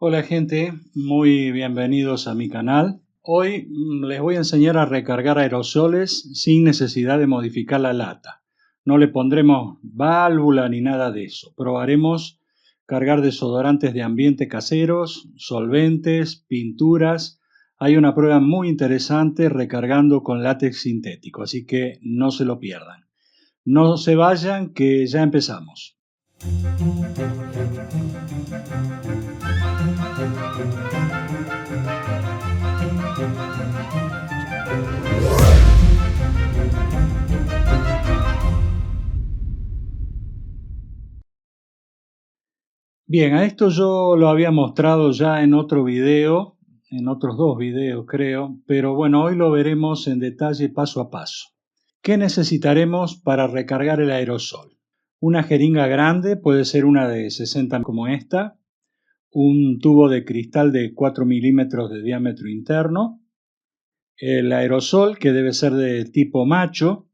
Hola gente, muy bienvenidos a mi canal. Hoy les voy a enseñar a recargar aerosoles sin necesidad de modificar la lata. No le pondremos válvula ni nada de eso. Probaremos cargar desodorantes de ambiente caseros, solventes, pinturas. Hay una prueba muy interesante recargando con látex sintético, así que no se lo pierdan. No se vayan, que ya empezamos. Bien, a esto yo lo había mostrado ya en otro video, en otros dos videos creo, pero bueno, hoy lo veremos en detalle paso a paso. ¿Qué necesitaremos para recargar el aerosol? Una jeringa grande, puede ser una de 60 como esta, un tubo de cristal de 4 milímetros de diámetro interno, el aerosol que debe ser de tipo macho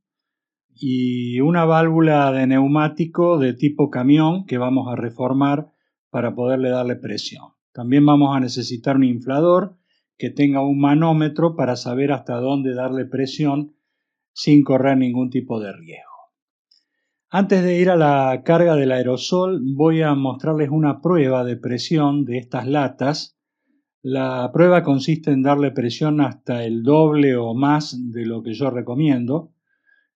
y una válvula de neumático de tipo camión que vamos a reformar para poderle darle presión. También vamos a necesitar un inflador que tenga un manómetro para saber hasta dónde darle presión sin correr ningún tipo de riesgo. Antes de ir a la carga del aerosol, voy a mostrarles una prueba de presión de estas latas. La prueba consiste en darle presión hasta el doble o más de lo que yo recomiendo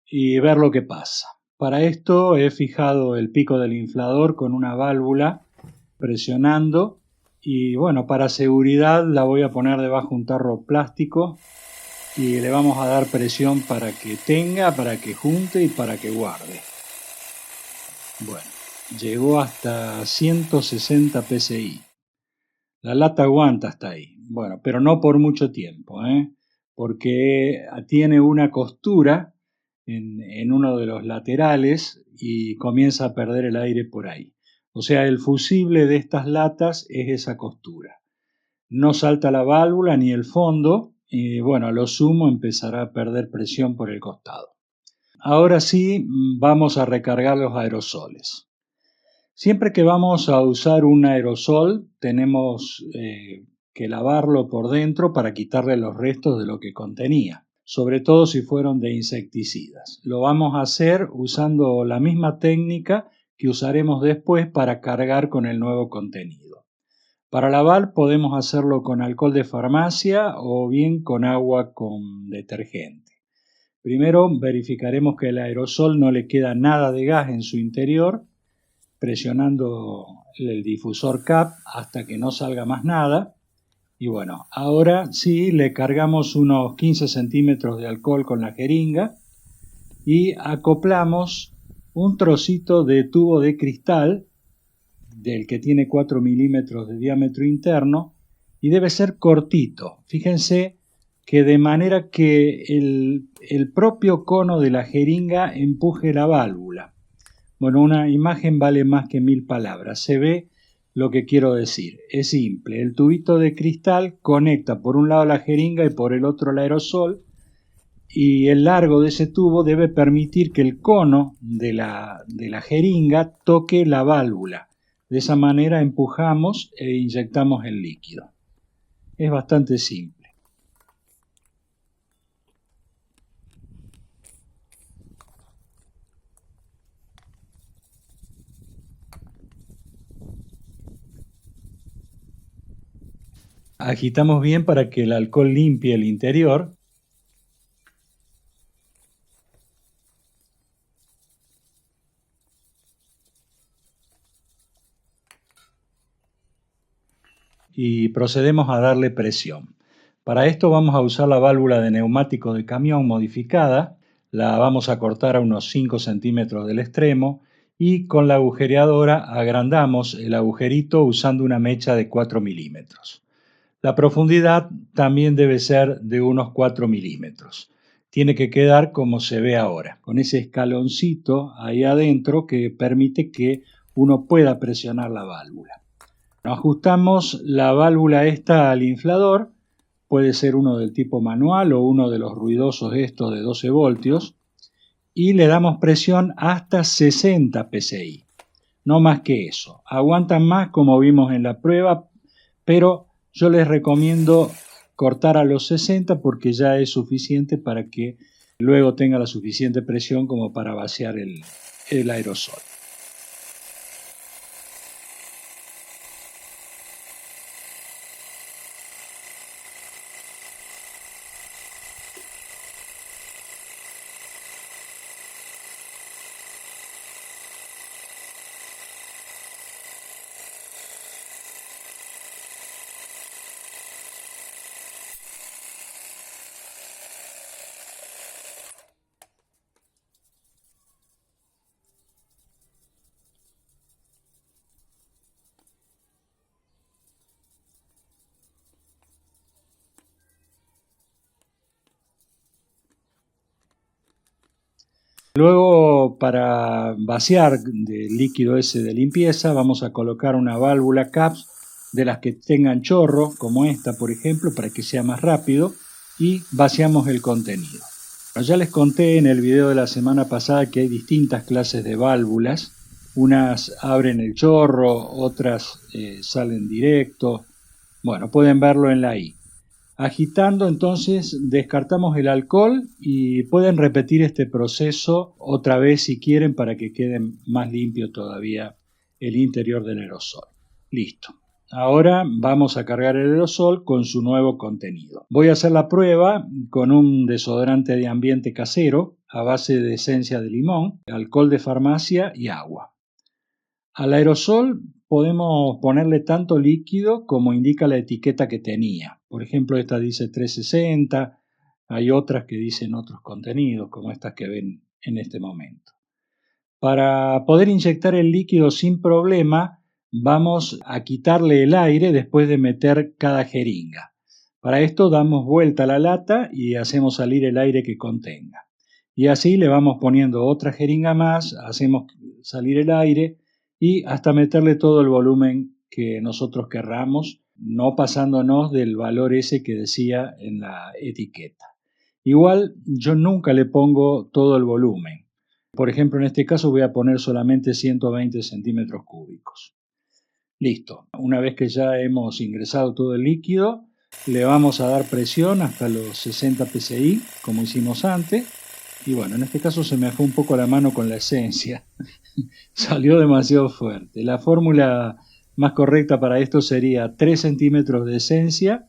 y ver lo que pasa. Para esto he fijado el pico del inflador con una válvula presionando y bueno, para seguridad la voy a poner debajo de un tarro plástico y le vamos a dar presión para que tenga, para que junte y para que guarde. Bueno, llegó hasta 160 psi. La lata aguanta hasta ahí. Bueno, pero no por mucho tiempo, porque tiene una costura en uno de los laterales y comienza a perder el aire por ahí. O sea, el fusible de estas latas es esa costura. No salta la válvula ni el fondo y bueno, a lo sumo empezará a perder presión por el costado. Ahora sí, vamos a recargar los aerosoles. Siempre que vamos a usar un aerosol, tenemos que lavarlo por dentro para quitarle los restos de lo que contenía, sobre todo si fueron de insecticidas. Lo vamos a hacer usando la misma técnica que usaremos después para cargar con el nuevo contenido. Para lavar podemos hacerlo con alcohol de farmacia o bien con agua con detergente. Primero verificaremos que el aerosol no le queda nada de gas en su interior, presionando el difusor CAP hasta que no salga más nada. Y bueno, ahora sí le cargamos unos 15 centímetros de alcohol con la jeringa y acoplamos un trocito de tubo de cristal del que tiene 4 milímetros de diámetro interno y debe ser cortito. Fíjense que de manera que el propio cono de la jeringa empuje la válvula. Bueno, una imagen vale más que 1000 palabras. Se ve lo que quiero decir. Es simple. El tubito de cristal conecta por un lado la jeringa y por el otro el aerosol. Y el largo de ese tubo debe permitir que el cono de la jeringa toque la válvula. De esa manera empujamos e inyectamos el líquido. Es bastante simple. Agitamos bien para que el alcohol limpie el interior. Y procedemos a darle presión. Para esto vamos a usar la válvula de neumático de camión modificada. La vamos a cortar a unos 5 centímetros del extremo y con la agujereadora agrandamos el agujerito usando una mecha de 4 milímetros. La profundidad también debe ser de unos 4 milímetros. Tiene que quedar como se ve ahora, con ese escaloncito ahí adentro que permite que uno pueda presionar la válvula. Ajustamos la válvula esta al inflador, puede ser uno del tipo manual o uno de los ruidosos estos de 12 voltios, y le damos presión hasta 60 psi, no más que eso. Aguantan más como vimos en la prueba, pero yo les recomiendo cortar a los 60 porque ya es suficiente para que luego tenga la suficiente presión como para vaciar el aerosol. Luego, para vaciar del líquido ese de limpieza, vamos a colocar una válvula CAPS de las que tengan chorro, como esta, por ejemplo, para que sea más rápido, y vaciamos el contenido. Ya les conté en el video de la semana pasada que hay distintas clases de válvulas. Unas abren el chorro, otras salen directo. Bueno, pueden verlo en la I. Agitando, entonces descartamos el alcohol y pueden repetir este proceso otra vez si quieren para que quede más limpio todavía el interior del aerosol. Listo. Ahora vamos a cargar el aerosol con su nuevo contenido. Voy a hacer la prueba con un desodorante de ambiente casero a base de esencia de limón, alcohol de farmacia y agua. Al aerosol podemos ponerle tanto líquido como indica la etiqueta que tenía. Por ejemplo, esta dice 360, hay otras que dicen otros contenidos, como estas que ven en este momento. Para poder inyectar el líquido sin problema, vamos a quitarle el aire después de meter cada jeringa. Para esto damos vuelta a la lata y hacemos salir el aire que contenga. Y así le vamos poniendo otra jeringa más, hacemos salir el aire y hasta meterle todo el volumen que nosotros querramos, no pasándonos del valor ese que decía en la etiqueta. Igual yo nunca le pongo todo el volumen. Por ejemplo, en este caso voy a poner solamente 120 centímetros cúbicos. Listo. Una vez que ya hemos ingresado todo el líquido, le vamos a dar presión hasta los 60 psi, como hicimos antes. Y bueno, en este caso se me fue un poco la mano con la esencia. Salió demasiado fuerte. La fórmula más correcta para esto sería 3 centímetros de esencia,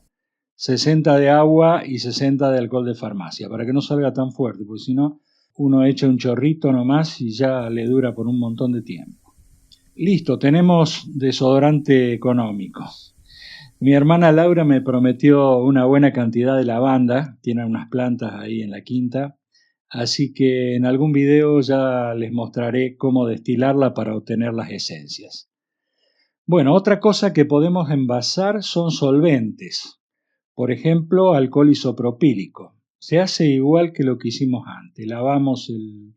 60 de agua y 60 de alcohol de farmacia, para que no salga tan fuerte, porque si no, uno echa un chorrito nomás y ya le dura por un montón de tiempo. Listo, tenemos desodorante económico. Mi hermana Laura me prometió una buena cantidad de lavanda, tiene unas plantas ahí en la quinta, así que en algún video ya les mostraré cómo destilarla para obtener las esencias. Bueno, otra cosa que podemos envasar son solventes. Por ejemplo, alcohol isopropílico. Se hace igual que lo que hicimos antes. Lavamos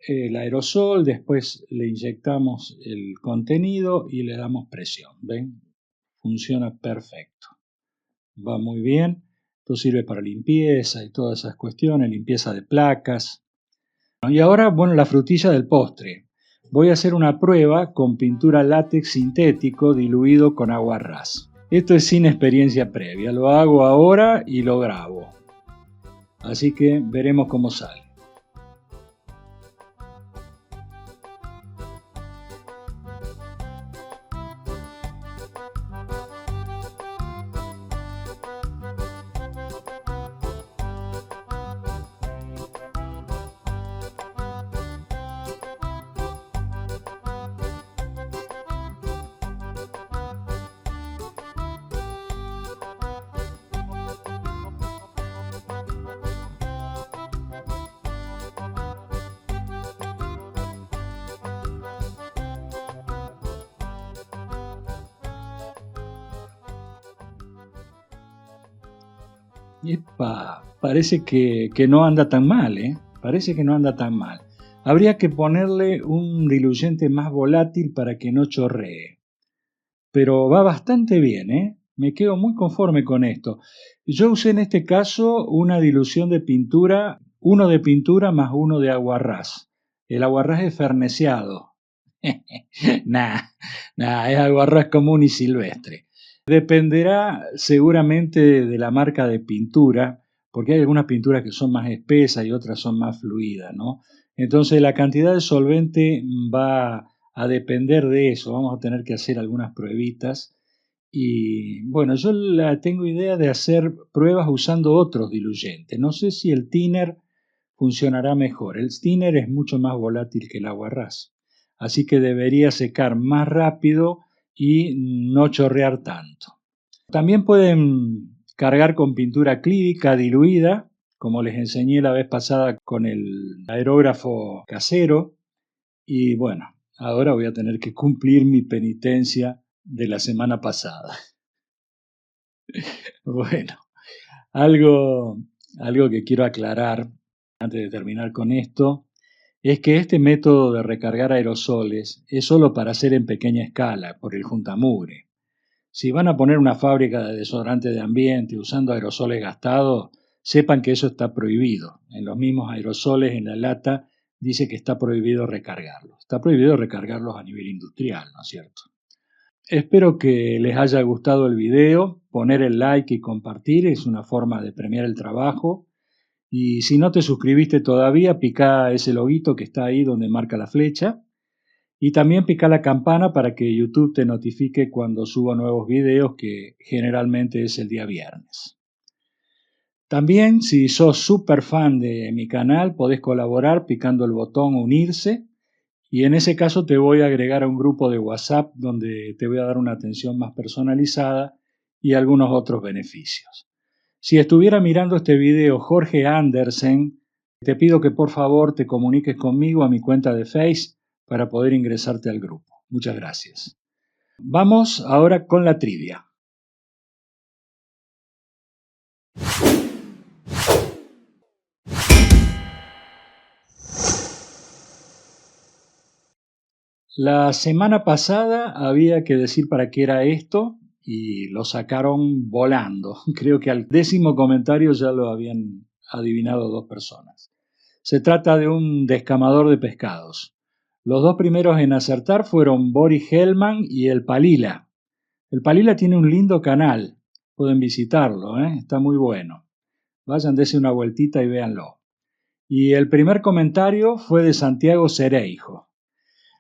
el aerosol, después le inyectamos el contenido y le damos presión. ¿Ven? Funciona perfecto. Va muy bien. Esto sirve para limpieza y todas esas cuestiones, limpieza de placas. Y ahora, bueno, la frutilla del postre. Voy a hacer una prueba con pintura látex sintético diluido con agua ras. Esto es sin experiencia previa, lo hago ahora y lo grabo. Así que veremos cómo sale. Epa, parece que no anda tan mal, ¿eh? Parece que no anda tan mal. Habría que ponerle un diluyente más volátil para que no chorree. Pero va bastante bien, ¿eh? Me quedo muy conforme con esto. Yo usé en este caso una dilución de pintura, uno de pintura más uno de aguarrás. El aguarrás es ferneceado. Nah, es aguarrás común y silvestre. Dependerá seguramente de la marca de pintura, porque hay algunas pinturas que son más espesas y otras son más fluidas, ¿no? Entonces la cantidad de solvente va a depender de eso. Vamos a tener que hacer algunas pruebitas. Y bueno, yo tengo idea de hacer pruebas usando otros diluyentes. No sé si el thinner funcionará mejor. El thinner es mucho más volátil que el agua ras, así que debería secar más rápido y no chorrear tanto. También pueden cargar con pintura acrílica diluida, como les enseñé la vez pasada con el aerógrafo casero. Y bueno, ahora voy a tener que cumplir mi penitencia de la semana pasada. Bueno, algo, algo que quiero aclarar antes de terminar con esto es que este método de recargar aerosoles es solo para hacer en pequeña escala, por el juntamugre. Si van a poner una fábrica de desodorante de ambiente usando aerosoles gastados, sepan que eso está prohibido. En los mismos aerosoles, en la lata, dice que está prohibido recargarlos. Está prohibido recargarlos a nivel industrial, ¿no es cierto? Espero que les haya gustado el video. Poner el like y compartir es una forma de premiar el trabajo. Y si no te suscribiste todavía, pica ese loguito que está ahí donde marca la flecha. Y también pica la campana para que YouTube te notifique cuando suba nuevos videos, que generalmente es el día viernes. También, si sos súper fan de mi canal, podés colaborar picando el botón unirse. Y en ese caso te voy a agregar a un grupo de WhatsApp donde te voy a dar una atención más personalizada y algunos otros beneficios. Si estuviera mirando este video Jorge Andersen, te pido que por favor te comuniques conmigo a mi cuenta de Face para poder ingresarte al grupo. Muchas gracias. Vamos ahora con la trivia. La semana pasada había que decir para qué era esto y lo sacaron volando. Creo que al 10º comentario ya lo habían adivinado 2 personas. Se trata de un descamador de pescados. Los 2 primeros en acertar fueron Boris Hellman y el Palila. El Palila tiene un lindo canal, pueden visitarlo, está muy bueno. Vayan, dense una vueltita y véanlo. Y el primer comentario fue de Santiago Cereijo.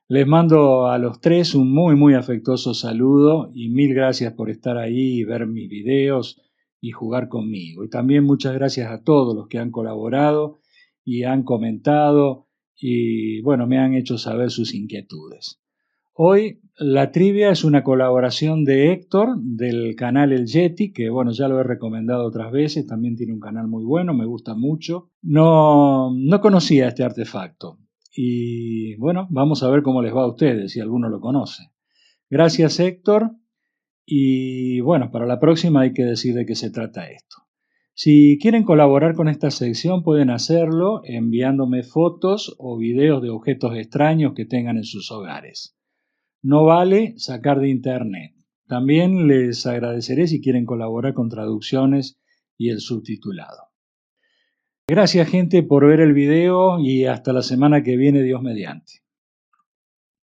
Les mando a los 3 un muy afectuoso saludo y mil gracias por estar ahí y ver mis videos y jugar conmigo. Y también muchas gracias a todos los que han colaborado y han comentado y bueno, me han hecho saber sus inquietudes. Hoy la trivia es una colaboración de Héctor del canal El Yeti, que bueno, ya lo he recomendado otras veces, también tiene un canal muy bueno, me gusta mucho. No conocía este artefacto y bueno, vamos a ver cómo les va a ustedes, si alguno lo conoce. Gracias Héctor y bueno, para la próxima hay que decir de qué se trata esto. Si quieren colaborar con esta sección pueden hacerlo enviándome fotos o videos de objetos extraños que tengan en sus hogares. No vale sacar de internet. También les agradeceré si quieren colaborar con traducciones y el subtitulado. Gracias gente por ver el video y hasta la semana que viene, Dios mediante.